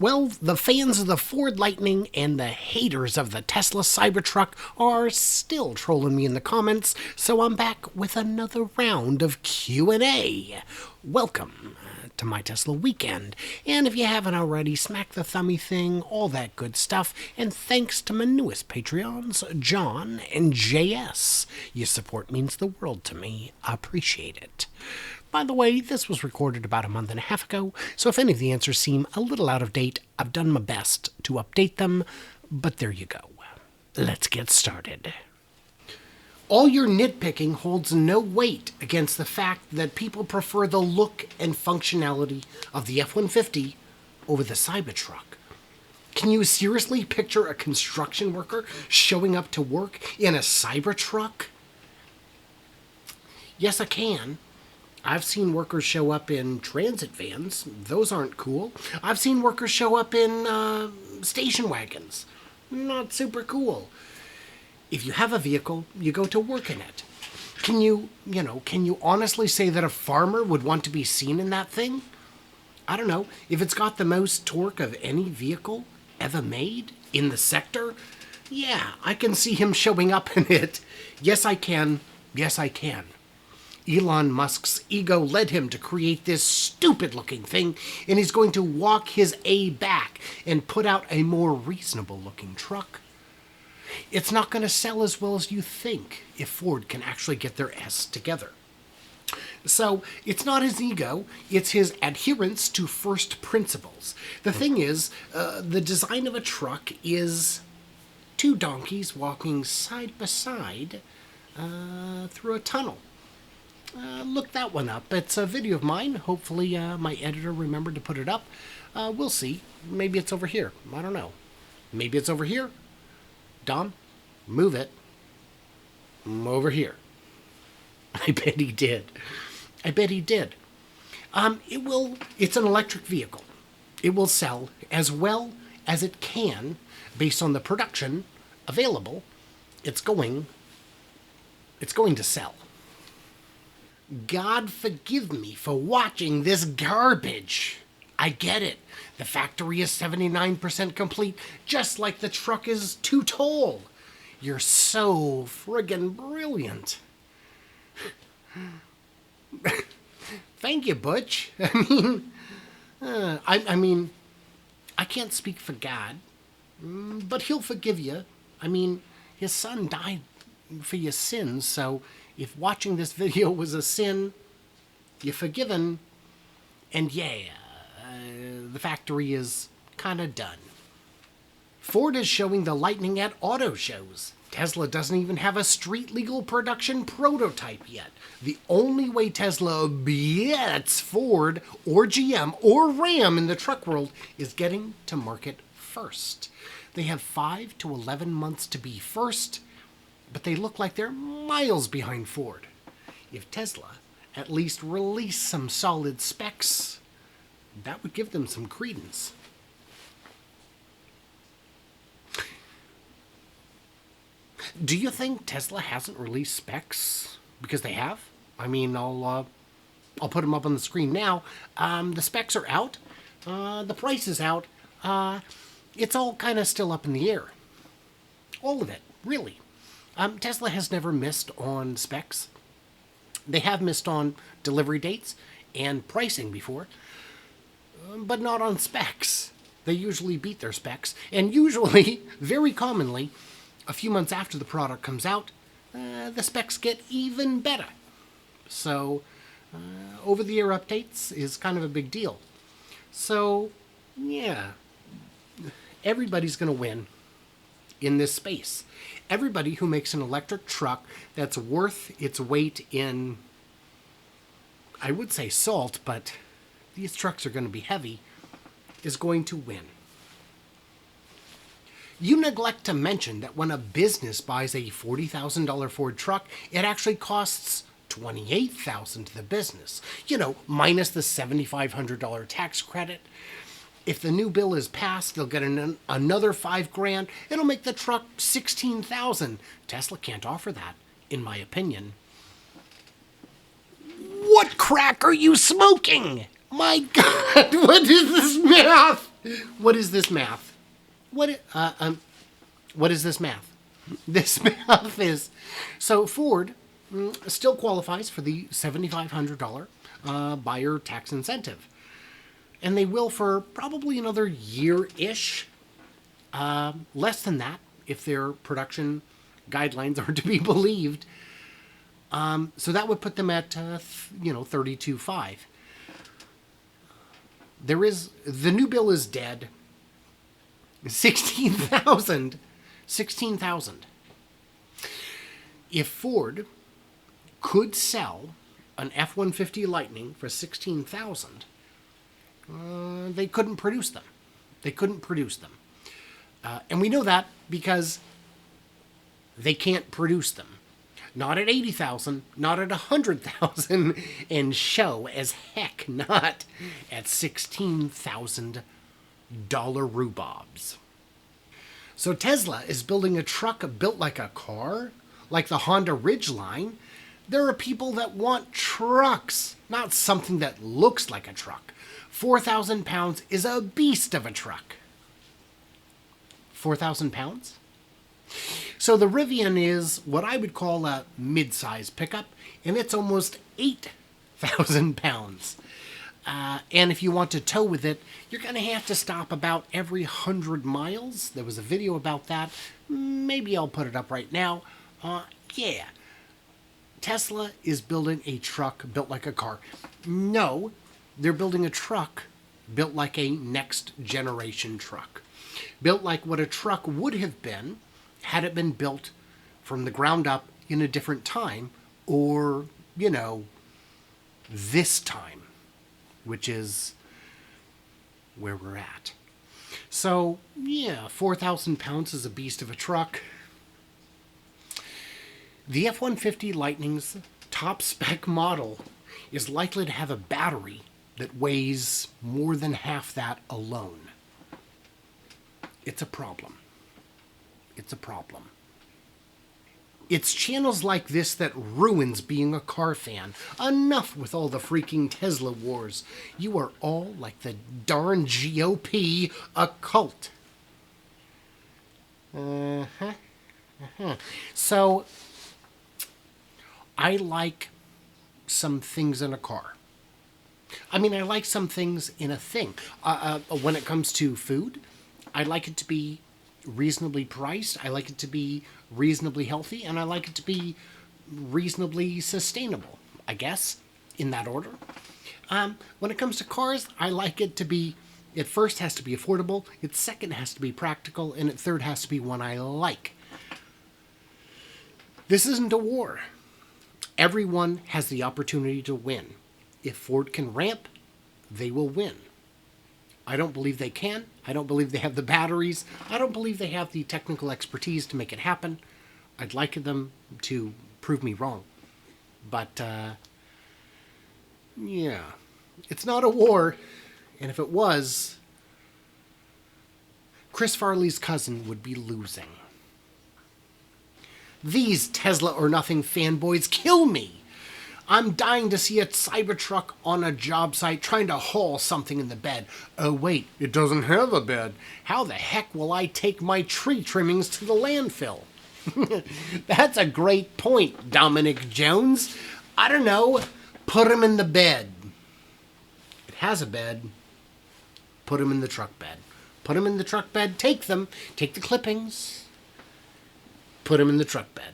Well, the fans of the Ford Lightning and the haters of the Tesla Cybertruck are still trolling me in the comments, so I'm back with another round of Q&A. Welcome to my Tesla weekend, and if you haven't already, smack the thummy thing, all that good stuff, and thanks to my newest Patreons, John and JS. Your support means the world to me. I appreciate it. By the way, this was recorded about a month and a half ago, so if any of the answers seem a little out of date, I've done my best to update them, but there you go. Let's get started. All your nitpicking holds no weight against the fact that people prefer the look and functionality of the F-150 over the Cybertruck. Can you seriously picture a construction worker showing up to work in a Cybertruck? Yes, I can. I've seen workers show up in transit vans. Those aren't cool. I've seen workers show up in station wagons. Not super cool. If you have a vehicle, you go to work in it. Can you honestly say that a farmer would want to be seen in that thing? I don't know. If it's got the most torque of any vehicle ever made in the sector, yeah, I can see him showing up in it. Yes, I can. Yes, I can. Elon Musk's ego led him to create this stupid-looking thing, and he's going to walk his A back and put out a more reasonable-looking truck. It's not going to sell as well as you think if Ford can actually get their S together. So, it's not his ego, it's his adherence to first principles. The thing is, the design of a truck is two donkeys walking side by side through a tunnel. Look that one up. It's a video of mine. Hopefully my editor remembered to put it up. We'll see. Maybe it's over here. I don't know. Maybe it's over here. Dom, move it. Over here. I bet he did. I bet he did. It's an electric vehicle. It will sell as well as it can based on the production available. It's going to sell. God forgive me for watching this garbage. I get it. The factory is 79% complete, just like the truck is too tall. You're so friggin' brilliant. Thank you, Butch. I mean, I can't speak for God, but he'll forgive you. I mean, his son died for your sins, so if watching this video was a sin, you're forgiven, and yeah, the factory is kind of done. Ford is showing the Lightning at auto shows. Tesla doesn't even have a street-legal production prototype yet. The only way Tesla beats Ford or GM or Ram in the truck world is getting to market first. They have 5 to 11 months to be first, but they look like they're miles behind Ford. If Tesla at least released some solid specs, that would give them some credence. Do you think Tesla hasn't released specs? Because they have. I mean, I'll put them up on the screen now. The specs are out. The price is out. It's all kind of still up in the air. All of it, really. Tesla has never missed on specs. They have missed on delivery dates and pricing before, but not on specs. They usually beat their specs, and usually, very commonly, a few months after the product comes out, the specs get even better. So, over-the-air updates is kind of a big deal. So, yeah, everybody's going to win in this space. Everybody who makes an electric truck that's worth its weight in, I would say salt, but these trucks are going to be heavy, is going to win. You neglect to mention that when a business buys a $40,000 Ford truck, it actually costs $28,000 to the business. Minus the $7,500 tax credit. If the new bill is passed, they'll get another $5,000. It'll make the truck $16,000. Tesla can't offer that, in my opinion. What crack are you smoking? My God, what is this math? What is this math? What is this math? This math is so Ford still qualifies for the $7,500 buyer tax incentive, and they will for probably another year-ish, less than that if their production guidelines are to be believed. So that would put them at 32.5. The new bill is dead. 16,000. 16,000. If Ford could sell an F-150 Lightning for 16,000, they couldn't produce them. They couldn't produce them. And we know that because they can't produce them. Not at 80,000, not at 100,000, and show as heck not at $16,000 rhubobs. So Tesla is building a truck built like a car, like the Honda Ridgeline. There are people that want trucks, not something that looks like a truck. 4,000 pounds is a beast of a truck. 4,000 pounds? So the Rivian is what I would call a mid-size pickup, and it's almost 8,000 pounds. And if you want to tow with it, you're going to have to stop about every 100 miles. There was a video about that. Maybe I'll put it up right now. Yeah. Tesla is building a truck built like a car. No, they're building a truck built like a next generation truck. Built like what a truck would have been had it been built from the ground up in a different time, or, this time, which is where we're at. So, yeah, 4,000 pounds is a beast of a truck. The F-150 Lightning's top spec model is likely to have a battery that weighs more than half that alone. It's a problem. It's a problem. It's channels like this that ruins being a car fan. Enough with all the freaking Tesla wars. You are all like the darn GOP, a cult. So, I like some things in a car. I mean, I like some things in a thing. When it comes to food, I like it to be reasonably priced, I like it to be reasonably healthy, and I like it to be reasonably sustainable, I guess, in that order. When it comes to cars, I like it to be, it first has to be affordable, it second has to be practical, and it third has to be one I like. This isn't a war. Everyone has the opportunity to win. If Ford can ramp, they will win. I don't believe they can. I don't believe they have the batteries. I don't believe they have the technical expertise to make it happen. I'd like them to prove me wrong. But, yeah. It's not a war. And if it was, Chris Farley's cousin would be losing. These Tesla or nothing fanboys kill me. I'm dying to see a Cybertruck on a job site trying to haul something in the bed. Oh wait, it doesn't have a bed. How the heck will I take my tree trimmings to the landfill? That's a great point, Dominic Jones. I don't know. Put them in the bed. It has a bed. Put them in the truck bed. Put them in the truck bed. Take them. Take the clippings. Put them in the truck bed.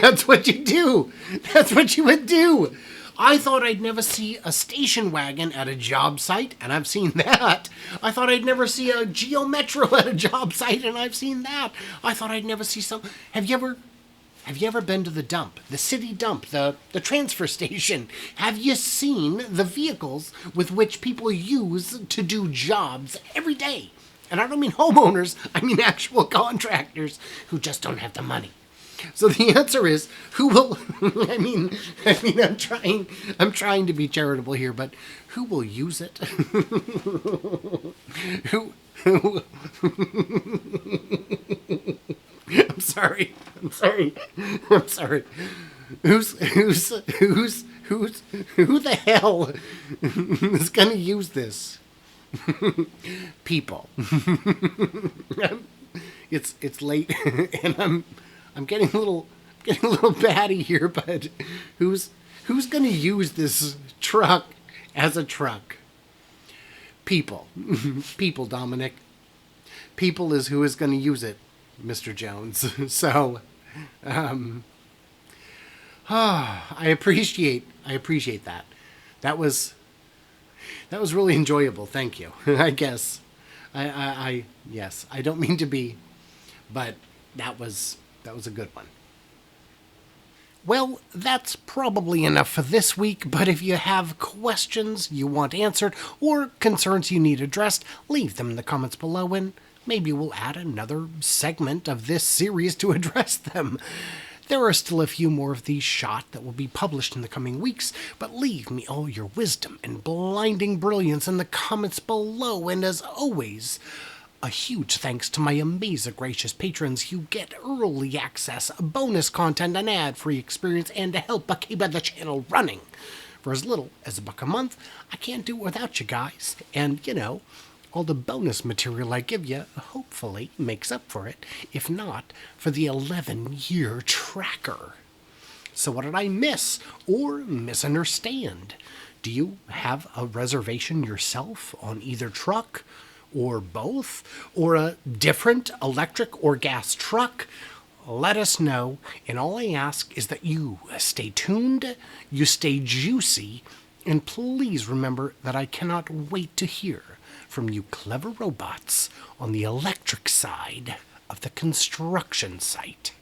That's what you do. That's what you would do. I thought I'd never see a station wagon at a job site, and I've seen that. I thought I'd never see a Geo Metro at a job site, and I've seen that. I thought I'd never see some. Have you ever been to the dump, the city dump, the transfer station? Have you seen the vehicles with which people use to do jobs every day? And I don't mean homeowners, I mean actual contractors who just don't have the money. So the answer is, who will, I'm trying to be charitable here, but who will use it? who, I'm sorry. Who the hell is gonna use this? People. It's late, and I'm getting a little batty here, but who's gonna use this truck as a truck? People. People, Dominic. People is who is going to use it, Mr. Jones. So, I appreciate that. That was really enjoyable. Thank you. I guess. Yes. I don't mean to be, but that was a good one. Well, that's probably enough for this week, but if you have questions you want answered or concerns you need addressed, leave them in the comments below and maybe we'll add another segment of this series to address them. There are still a few more of these shot that will be published in the coming weeks, but leave me all your wisdom and blinding brilliance in the comments below, and as always, a huge thanks to my amazing gracious patrons who get early access, bonus content, an ad-free experience, and to help keep the channel running. For as little as $1 a month, I can't do it without you guys. And, all the bonus material I give you hopefully makes up for it, if not for the 11-year tracker. So what did I miss or misunderstand? Do you have a reservation yourself on either truck, or both, or a different electric or gas truck? Let us know, and all I ask is that you stay tuned, you stay juicy, and please remember that I cannot wait to hear from you clever robots on the electric side of the construction site.